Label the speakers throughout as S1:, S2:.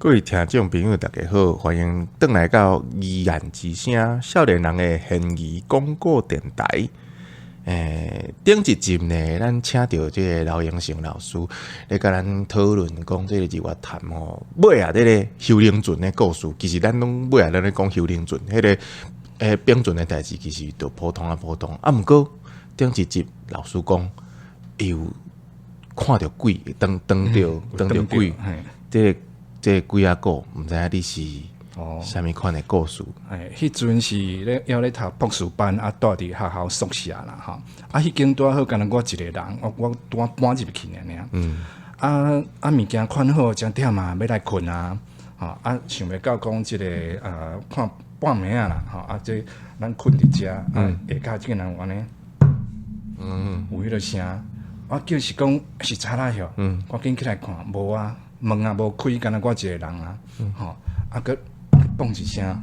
S1: 各位听众朋友，大家好，欢迎回来到《疑案之声》少年人的嫌疑广告电台。顶一集呢，咱请到这个刘英成老师来跟咱讨论讲这个日月潭吼，尾啊，这个修灵圳的故事，其实咱拢尾啊，咱咧讲修灵圳，迄个标准的代志，其实就普通啊普通。啊，毋过顶一集老师讲，伊有看到鬼，当到鬼，这鬼啊个，毋知影你是啥物款的故事？
S2: 迄阵是咧要咧读博士班啊，住伫学校宿舍啦，吼。啊，迄间拄好，敢若我一个人，我拄搬入去尔。物件看好，真忝啊，要来困啊，吼。啊，想袂到讲即个看半暝啊啦，吼。啊，这咱困伫遮，下骹竟然有安尼，有迄个声。我叫是讲是查啦哟，我紧起来看，无啊。门啊无开，敢若我一个人啊，吼，啊个嘣一声，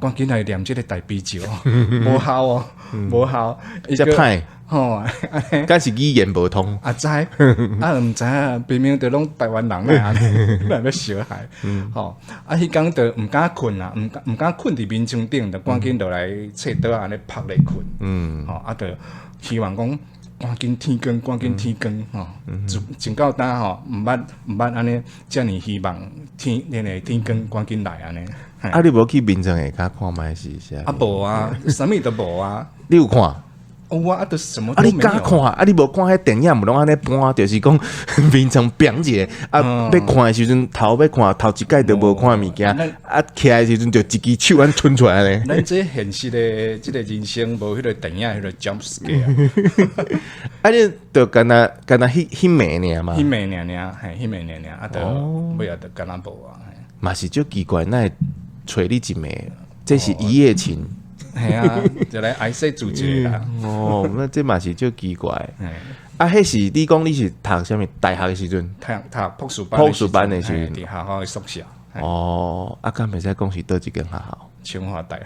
S2: 赶紧来念即个大悲咒，无效哦，无效，
S1: 伊只歹，
S2: 吼，
S1: 敢是语言无通，
S2: 知，毋知影，明明着拢台湾人咧，来要小孩，吼，迄工着毋敢困啊，毋敢困伫眠床顶，着赶紧落来册桌安尼拍咧困，吼，着希望讲。赶紧天光吼，真够胆吼，毋捌安尼，遮尔希望天光赶紧来安尼。
S1: 啊，你无去眠床下骹看卖是啥？
S2: 啊无啊，啥物都无啊。
S1: 你有看？
S2: 有啊，都什么
S1: 都没有。啊，你敢看？啊，你无看迄电影，毋拢安尼搬，就是讲眠床扁一个，啊，要看的时阵头一届都无看物件，啊，起来的时阵就一支手安伸出来咧。
S2: 咱这现实的这个人生无迄个电影迄个 jump scare
S1: 啊，你就干那迄暝尔嘛？
S2: 迄暝尔，迄暝尔，啊，就尾啊，就干那无啊。
S1: 嘛是足奇怪，那找你一暝，这是一夜情。
S2: 系啊，就来爱说主角啦。
S1: 那这嘛是足奇怪。啊，迄是你讲你是读啥物大学的时阵？
S2: 读博士班的时阵，伫学校的宿舍。
S1: 啊，敢袂使讲是倒一间学校？
S2: 清华大学。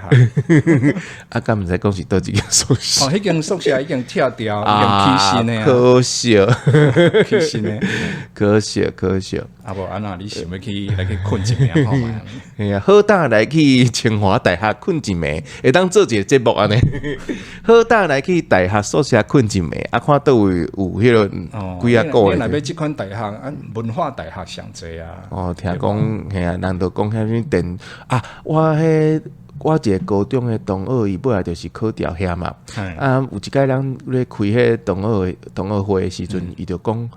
S1: 啊，敢袂使讲是倒一间宿舍？
S2: 迄间宿舍已经拆掉，已经起新的啊。
S1: 可惜，
S2: 起新的，
S1: 可惜。
S2: 啊无安那，你想要去来去困一暝好嘛？
S1: 哎呀，好胆来去清华大学困一暝，会当做一个节目安尼。好胆来去大学宿舍困一暝，啊，看倒位有迄个几啊个。
S2: 你若要即款大学，文化大学上济啊。
S1: 听讲嘿啊，人都讲遐物电啊，我一个高中的同学，伊本来就是考调遐嘛。啊，有一届人咧开迄同学会的时阵，伊就讲，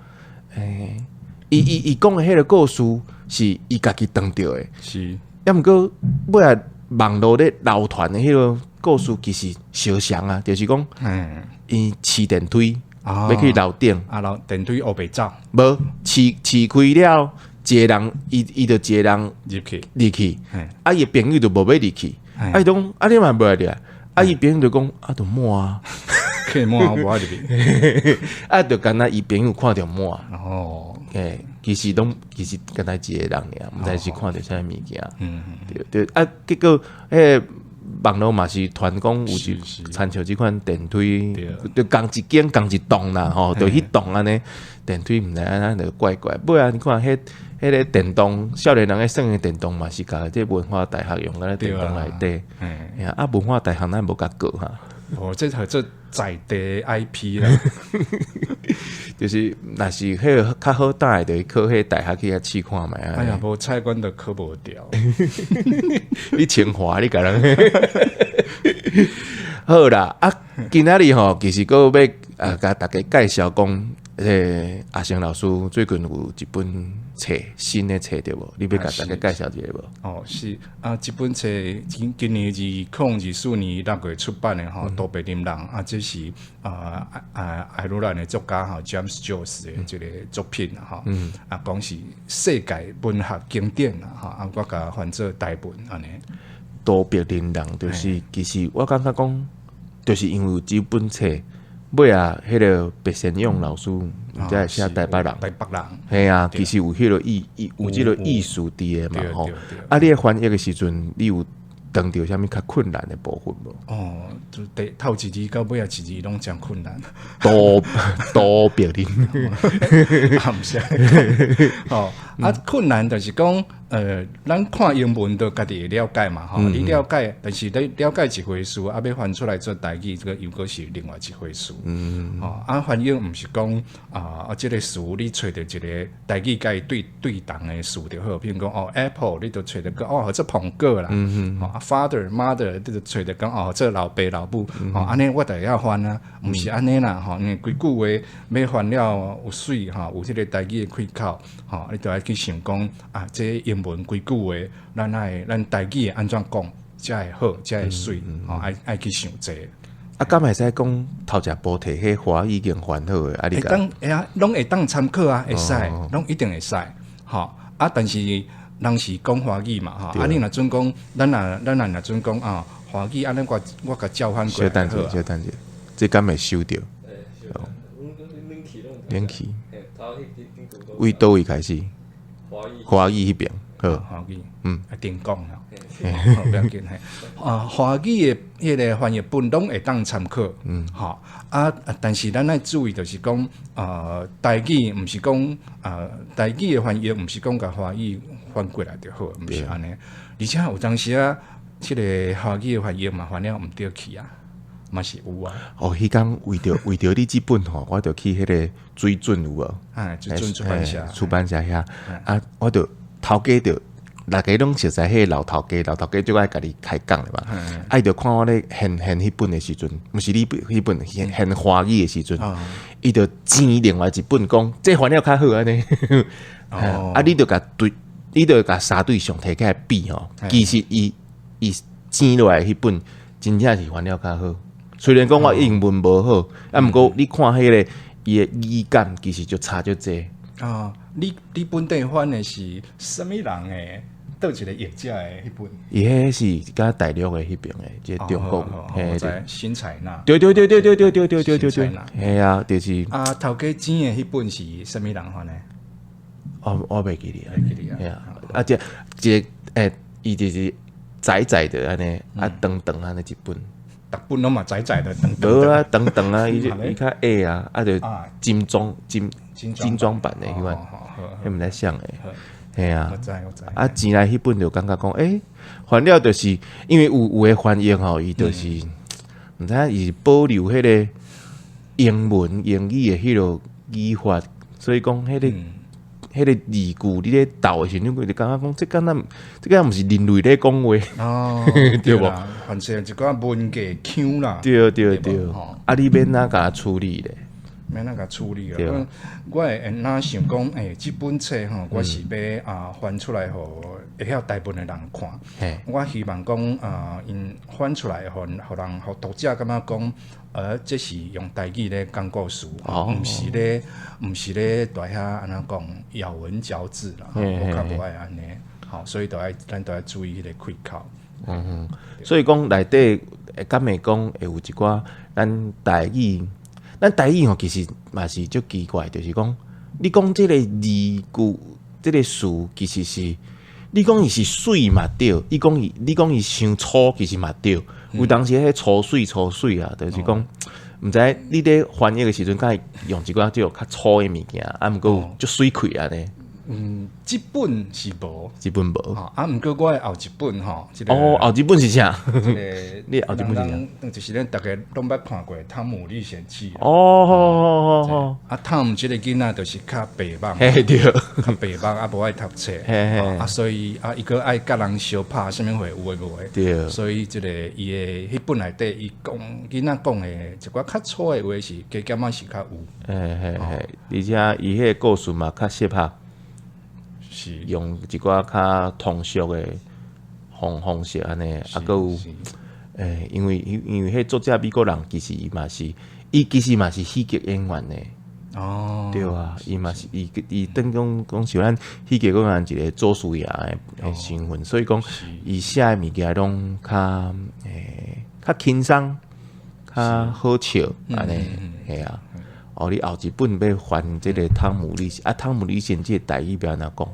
S1: 伊讲的迄个故事是伊家己当着的，
S2: 是。
S1: 要毋过尾啊，网络咧流传的迄个故事其实相像啊，就是讲，伊骑电梯要去楼顶，
S2: 楼电梯后白走，
S1: 无骑开了，一个人伊就一个人入去，啊，伊朋友就无要入去，啊，伊讲啊，你嘛无来入来，啊，伊朋友就讲啊，就满啊，
S2: 客满无入去，
S1: 啊，就干那伊朋友看着满，其实干那一个人尔，毋知是看着啥物件，对，啊，结果网络嘛是传讲有一参照即款电梯，就共一间共一栋啦，吼，就迄栋安尼电梯毋知安尼就怪怪，尾啊，你看迄个电动少年人咧耍的电动嘛是甲这文化大学用咧电动内底，啊，文化大学咱无甲过哈。
S2: 这才做在地 IP 啦，
S1: 就是若是迄个较好带的，就考迄大学去遐试看觅啊。
S2: 哎呀，无菜馆都考无掉。
S1: 你清华你甲人好啦啊！今仔日吼，其实个要甲大家介绍讲，阿成老师最近有一本册，新的册对无？你要甲大家介绍一下无？
S2: 是啊，这本册今年2024年6月出版的吼，《杜别林人》啊，这是爱尔兰的作家吼 James Joyce 的这个作品哈，讲是世界文学经典啦哈，我甲翻做台文安尼。
S1: 杜别林人就是其实我感觉讲，就是因为有这本册。尾啊，迄个白先勇老师，才会写台北人。系啊，其实有迄个有即个艺术伫诶嘛吼。啊，你咧翻译诶时阵，你有碰到啥物较困难的部分无？
S2: 哦，就头一字到尾啊，一字拢真困难。
S1: 多别人
S2: 啊，毋是哦，困难就是讲，咱看英文都家己会了解嘛，吼、你了解，但是你了解一回事，要翻出来做台语，这个又个是另外一回事。翻译毋是讲即个词你找到一个台语甲伊对同的词就好，譬如讲Apple， 你就找到讲这苹果啦，father mother， 你就找到讲这老爸老母，安尼我就要翻啊，毋是安尼啦，吼，因为规句话要翻了有水有即个台语的开口，你就要去想讲这英文规句话，咱台语安怎讲才会好，才会水，爱去想这个。
S1: 敢会使讲头一步摕迄华语已经翻好诶，你
S2: 讲拢会当参考啊，会使，拢一定会使，但是人是讲华语嘛，你若准讲，咱若准讲华语安尼我甲交换过来好啊。
S1: 小等者，这敢会收着？连起，为倒位开始？华语迄边，好，
S2: 华语，定讲啦，不要紧嘿。华语的迄个翻译本拢会当参考，但是咱要注意就是讲，台语毋是讲台语的翻译毋是讲甲华语翻过来就好，毋是安尼。而且有当时即个华语的翻译嘛翻了毋对去啊。嘛是有啊！
S1: 迄天为着你即本吼，我着去迄个水准有无？
S2: 水准出版社
S1: 遐我着头家着，大家拢熟悉迄个老头家就爱甲你开讲的嘛。伊着看我咧现迄本的时阵，毋是你迄本现华语的时阵，伊着钱另外一本讲，这翻了较好安尼。你着甲三对上摕起来比吼，其实伊钱落来迄本真正是翻了较好。虽然讲我英文无好，毋过你看迄个伊的语感，其实就差就济。
S2: 你本地翻的是什么人诶？倒一个译者诶，迄本。
S1: 伊迄是甲大陆诶迄边诶，即中国
S2: 嘿，新采纳。
S1: 对，嘿啊，就是。
S2: 头家钱诶迄本是什么人翻诶？
S1: 我袂记哩，嘿啊，即伊就是窄的安尼，长安尼一本。
S2: 逐本拢嘛窄的，
S1: 无啊，长啊，伊较矮啊，就精装版的迄款，迄毋知像诶，嘿啊，
S2: 我知。
S1: 钱来迄本就感觉讲，翻了就是因为有诶翻译吼，伊就是毋知伊保留迄个英语诶迄落语法，所以讲迄个字句你咧斗诶时阵，你就感觉讲，这敢毋是人类咧讲话，
S2: 对无？反正一寡文艺腔啦，
S1: 对，你免哪甲处理咧？
S2: 免哪甲处理啊？我会哪想讲，即本册吼，我是要翻出来互会晓大部分的人看。我希望讲因翻出来互读者感觉讲，这是用台语咧讲故事，毋是咧在遐安怎讲咬文嚼字啦，我较无爱安尼。所以咱都要注意迄个开口。
S1: 所以讲内底敢会讲会有一寡咱台语吼，其实嘛是足奇怪，就是讲你讲即个字句、即个词，其实是你讲伊是水嘛对，你讲伊伤粗，其实嘛对。有当时迄粗水啊，就是讲毋知你咧翻译的时阵，敢会用一寡即个较粗的物件，毋过足水气安尼。
S2: 这本是无，毋过我后一本吼，
S1: 后一本是啥？
S2: 你后一本是啥？就是咱大家拢捌看过《汤姆历险记》。汤姆这个囡仔就是较白目，
S1: 对，
S2: 较白目，无爱读册，所以伊个爱甲人相拍，啥物话有诶无诶？
S1: 对，
S2: 所以即个伊诶迄本内底，伊讲囡仔讲诶一寡较粗诶话是加减仔是较有。
S1: 而且伊迄个故事嘛较适合。是用一寡较通俗的方式安尼，搁有因为迄作者美国人其实嘛是喜剧演员呢。对啊，伊嘛是伊等讲是咱喜剧演员一个做事业的身份，所以讲伊写的物件拢较轻松、较好笑安尼，系啊。你后一本要翻即个汤姆历险记台语要安怎讲？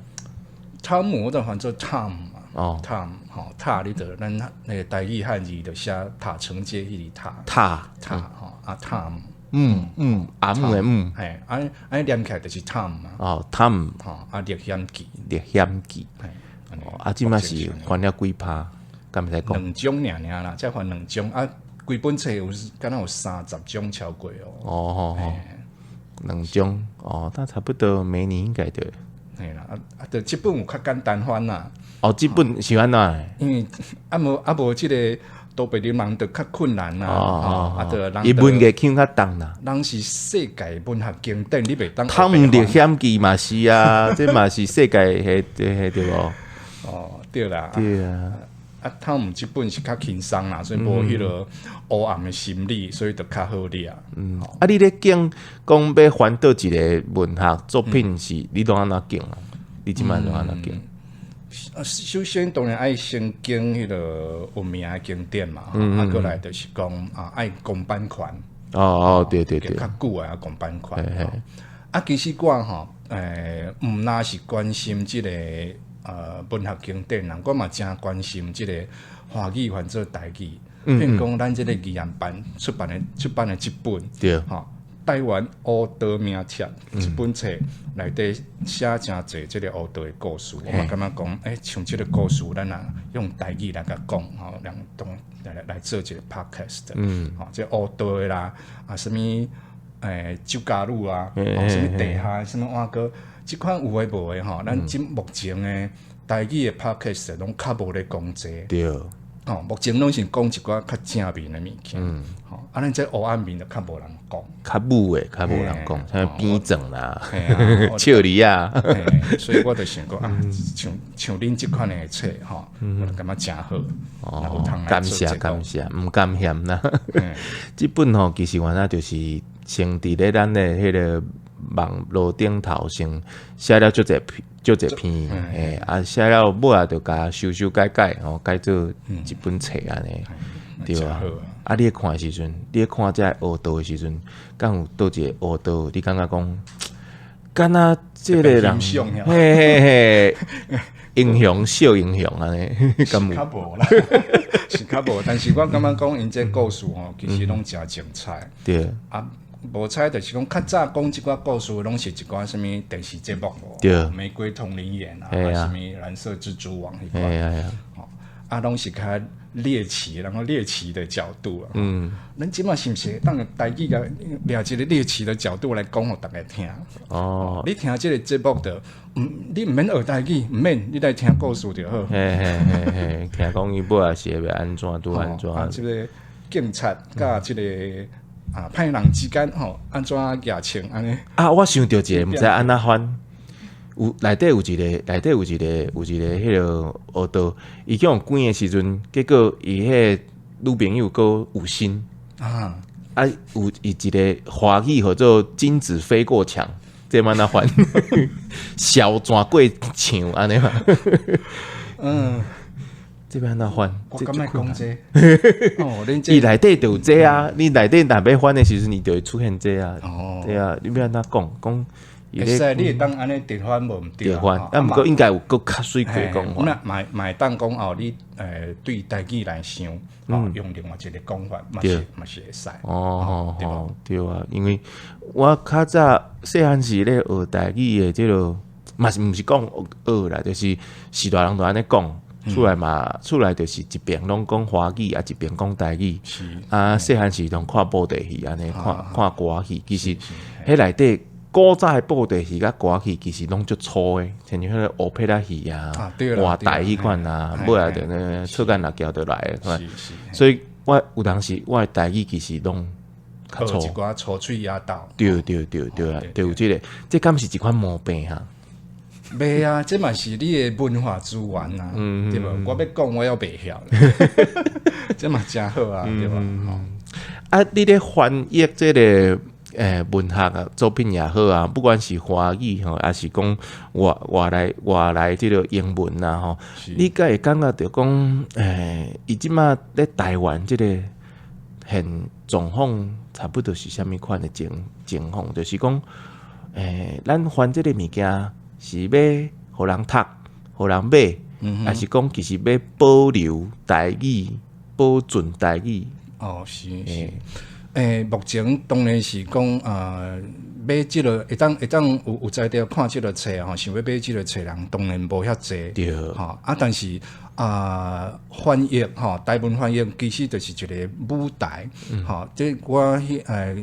S2: 汤姆我就翻做 Tom
S1: 哦，
S2: 塔吼塔你得咱那个台语汉字就写塔承接迄个
S1: 塔，
S2: 塔吼塔
S1: 阿姆的姆，
S2: 嘿，安念起来就是塔嘛，
S1: 哦，汤
S2: 吼历险记，
S1: 历险记，
S2: 嘿，安尼
S1: 即嘛是翻了几趴，敢毋使讲，
S2: 2种尔啦，才翻2种啊，规本册敢若有30种超过哦，
S1: 哦，2种，哦，那差不多每年应该对。
S2: 嘿啦，就即本有较简单翻啦，
S1: 哦，即本是安怎？
S2: 因为无即个都别的人就较困难啦，就人
S1: 伊文艺腔较重啦。
S2: 人是世界文学经典，你袂当
S1: 汤姆历险记嘛是啊，这嘛是世界迄对无？
S2: 哦，对啦，
S1: 对啊，
S2: 汤姆即本是较轻松啦，所以无迄个黑暗的心理，所以就较好哩啊。
S1: 你咧讲要翻倒一个文学作品是，你都安怎讲啊？你即摆都安怎讲？
S2: 首先当然爱先经迄个有名的经典嘛，过来就是讲爱公版款。
S1: 哦，对对对，
S2: 较久啊公版款。其实我吼，毋那是关心即个文学经典人，我嘛真关心即个华语翻做台语。譬如讲，咱即个语言版出版的即本，
S1: 对，
S2: 吼，台湾乌道名册即本册内底写真侪即个乌道的故事，我嘛感觉讲，像即个故事，咱啊用台语来甲讲，吼，来做一个 podcast，吼，即乌道的啦，什物周家路啊，什物地下，什物碗糕，即款有诶无诶吼，咱目前诶台语的 podcast 拢较无咧讲这。
S1: 对。
S2: 目前拢是讲一寡较正面的物件，咱这黑暗面就较无人讲，
S1: 较武诶，较无人讲，像边整啦、笑梨啊，
S2: 所以我就想讲像恁即款的册吼，我感觉真好，
S1: 感谢，毋甘嫌啦。即本吼，其实原来就是先伫咧咱的迄个网络顶头先写了足侪篇，写了尾啊，就甲修改，改做一本册安尼，对吧？你咧看的时阵，你咧看这学道的时阵，敢有倒一个学道，你感觉讲，敢若这个人，嘿，英雄小英雄安尼，
S2: 是较无啦，是较无，但是我感觉讲因这故事吼，其实拢真精彩，
S1: 对
S2: 无彩就是讲较早讲即寡故事，拢是一寡什物电视节目
S1: 对，
S2: 玫瑰同林演什物蓝色蜘蛛网迄款，拢是较猎奇，然后猎奇的角度咱即马是毋是当台语个掠一个猎奇的角度来讲互大家听？你听即个节目的，你毋免学台语，毋免你来听故事就好。
S1: 听讲伊尾也是要安怎拄安怎？
S2: 即个警察甲即个。歹人之间安怎牙签安尼？
S1: 我想到一个，毋知安怎翻。内底有一个迄个学道，伊去互关的时阵，结果伊迄女朋友佫有心有一个华语叫做“金子飞过墙”，这安怎翻？小转过墙安尼嘛？这边安怎翻？
S2: 我敢若讲这，
S1: 伊内底就有这啊！你内底若要翻的时阵，你就会出现这啊。对啊，你要安怎讲？
S2: 会使，你会当安尼直翻无毋对啊？
S1: 毋过应该有佫较水过讲法。
S2: 买当讲你对台语来想，用另外一个讲法，嘛是会使。
S1: 对啊，因为我较早细汉时咧学台语的，即个嘛是毋是讲学啦，就是时大人都安尼讲。出来就是一边拢讲华语，一边讲台语。细汉时拢看布袋戏，安尼看歌戏。其实迄内底古早的布袋戏甲歌戏，其实拢足粗诶，像迄个乌皮仔戏话台迄款尾来就呢出干辣椒就来诶。所以我有当时我的台语其实拢较粗，
S2: 一寡粗嘴哑道。
S1: 对啊，就有这敢是一款毛病哈。
S2: 袂啊，这嘛是你的文化资源啊，对无？我要讲，我要袂晓，这嘛真好啊，对吧？
S1: 你咧翻译这个文学啊作品也好啊，不管是华语吼，还是讲外来这个英文啊吼，你敢会感觉着讲伊即马咧台湾这个现状况差不多是啥物款的情况？就是讲咱翻这个物件。是要互人读、互人买，还是讲其实要保留台语、保存台语？
S2: 哦，是。目前当然是讲买即个会当有才调看即个册吼，想要买即个册人当然无遐济，
S1: 对，
S2: 但是翻译台文翻译其实就是一个舞台，即我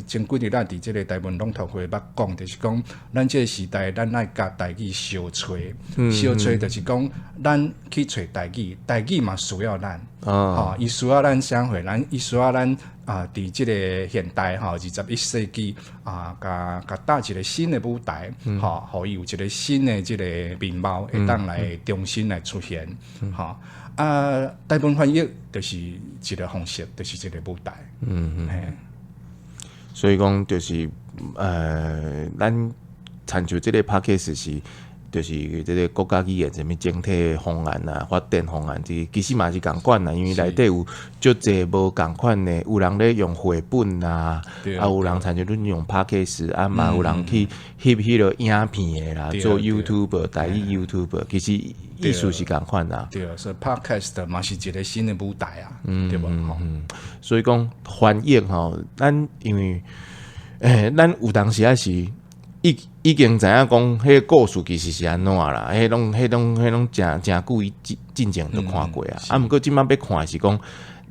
S2: 前几日咱伫即个台文朗读会捌讲，就是讲咱即个时代，咱爱甲台语相找，就是讲咱去找台语，台语嘛需要咱，伊需要咱啥货，伊需要咱。伫即个现代21世纪甲搭一个新的舞台，互伊有一个新的即个面貌，会当来重新来出现，台文翻译就是一个方式，就是一个舞台，
S1: 所以讲就是咱参照即个 podcast 是。就是即个国家语言什么整体方案啊、发展方案，其实嘛是共款啦，因为内底有足济无共款的，有人咧用绘本啊，有人参照恁用 podcast 啊，嘛有人去翕迄个影片的啦，做 YouTube 台语 YouTube， 其实意思是共款啦。
S2: 对，所以 podcast 嘛是一个新的舞台啊，对无？
S1: 所以讲翻译吼，咱因为咱有当时也是。已经知影讲，迄个故事其实是安怎啦？迄拢真久以进前都看过啊。毋过即摆要看的是讲，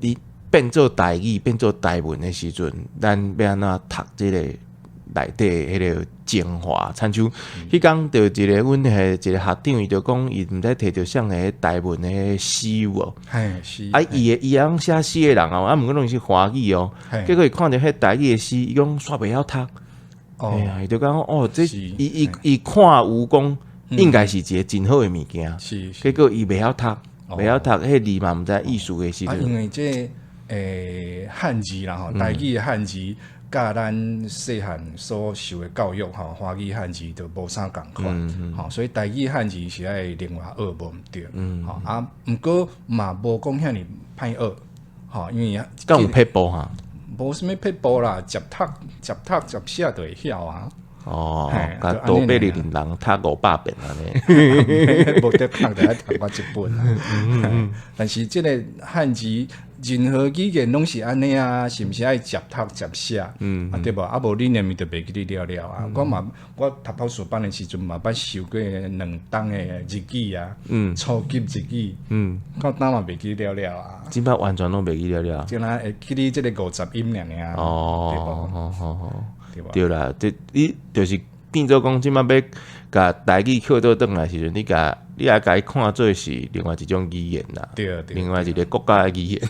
S1: 你变做台语、变做台文的时阵，咱要安怎读即个内底迄个精华？参像迄工就一个阮一个学长，伊就讲，伊毋知摕着啥个台文的诗哦。
S2: 是。
S1: 伊晓写诗的人哦，毋过拢是华语哦。结果伊看着迄台语的诗，伊讲煞袂晓读。哎呀，伊就讲这伊看有讲，应该是一个真好的物件。结果伊袂晓读，迄字嘛毋知意思的时阵。
S2: 因为这汉字啦台语的汉字，甲咱细汉所受的教育华语汉字就无啥共款。所以台语汉字是爱另外学无毋对。毋过嘛无讲遐尼歹学。因为
S1: 敢有撇步哈。
S2: 无啥物撇步啦，接写就会晓啊。
S1: 甲多贝利人读500遍安尼，
S2: 无得读就爱读我一本啊。但是即个汉字任何语言拢是安尼啊，是毋是爱接写？对无？无你念咪就袂记你了啊。我读博士班的时阵嘛，捌受过2档的日语啊，初级日语，到当嘛袂记了啊。
S1: 即摆完全拢袂记了。
S2: 就那会记你即个50音尔。
S1: 对啦，你就是变做讲，即摆要甲台语扣倒转来时阵，你也甲伊看做是另外一种语言啦，另外一个国家的语言，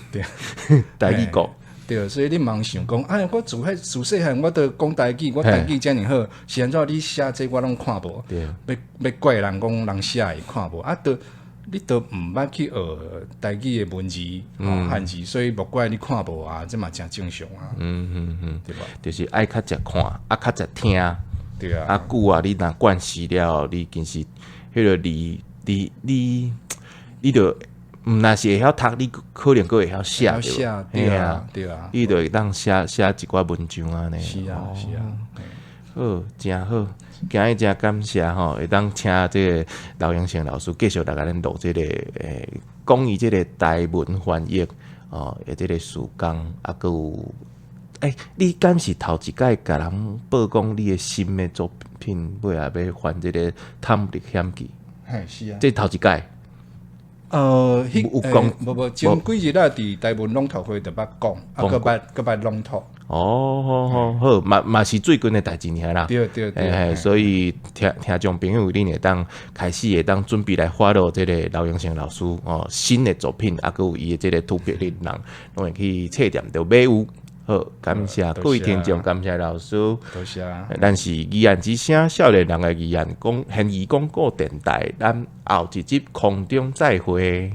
S1: 台语国。
S2: 对，所以你茫想讲，我自细汉我都讲台语，我台语遮尔好，是安怎你写这我拢看无？要怪人讲人写会看无？你都毋捌去学台语的文字汉字，所以莫怪你看无啊，这嘛真正常啊。对吧？
S1: 就是爱较侪看，较侪听。
S2: 对啊。
S1: 久啊，你若惯习了，你其实迄个你就若是会晓读，你可能佫会晓写。
S2: 对啊。
S1: 你就会当写一寡文章安尼。
S2: 是啊。
S1: 好，真好。今日真感谢会当请这个刘永成老师继续来甲咱录这个讲伊这个台文翻译的这个时间，还有你敢是头一摆甲人报讲你的新的作品，尾下要翻这个《探历险记》？
S2: 是啊，
S1: 这头一摆。
S2: 有讲无？前几日伫台文朗读会就捌讲，佫捌朗读。
S1: 好，嘛是最近的代志尔啦。
S2: 对。
S1: 所以听众朋友，恁会当开始会当准备来发落这个刘永成老师新的作品，还有伊的这个特别的人，拢会去册店就买有。好，感谢各位听众，感谢老师。
S2: 多谢。
S1: 咱是语言之声少年人的语言现义广播电台，咱后一集空中再会。